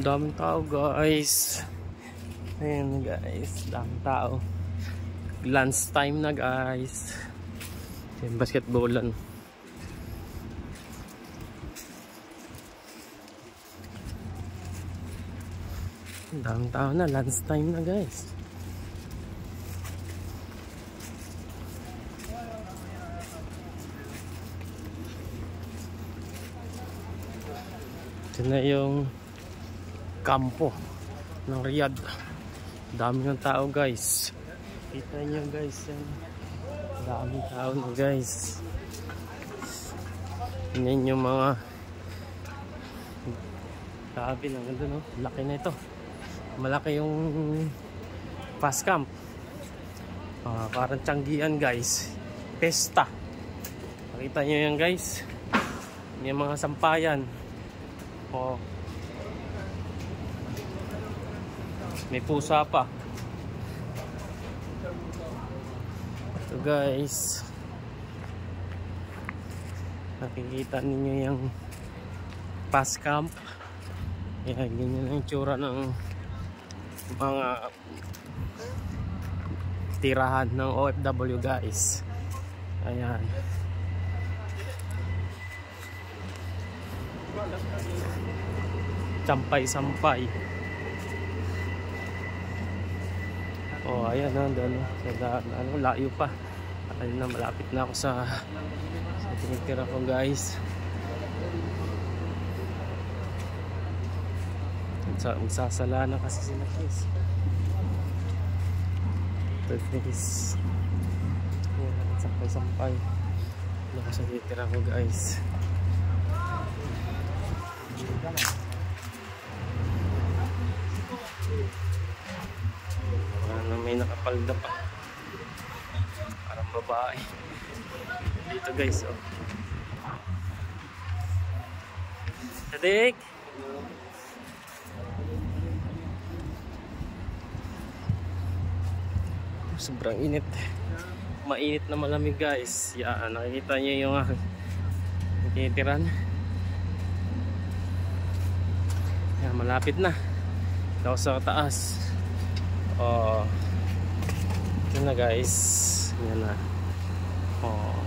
Daming tao guys. Ayan guys, daming tao. Lunch time na guys. Ayan, basketballan. Daming tao na, lunch time na guys. Ito na yung kampo ng Riyadh. Dami ng tao guys. Kita nyo guys yan. Daming tao na guys. Yan yung mga grabe na ganda no. Laki na ito. Malaki yung fast camp. Parang tiyanggian guys. Pesta. Makita nyo yan guys. Yung mga sampayan. May pusa pa. Ito guys. Nakikita ninyo yung fast camp. Ayan, ganyan ang tsura ng mga tirahan ng OFW guys. Ayan. Sampay-sampay. Oh, ayan na, layo pa. Ayun na, malapit na ako sa tinitira ko guys. Magsasala na kasi sila guys. Ito guys. Ayan, sampay-sampay. Ano ko sa tinitira ko guys. May nakapalda pa. Parang babae. Dito guys, oh. Sadik! Sobrang init. Mainit na malamig guys. Yan, nakikita nyo yung tinitiran. Yan, malapit na. Daw sa taas. Oh. Yan na guys. Yan na. Oh.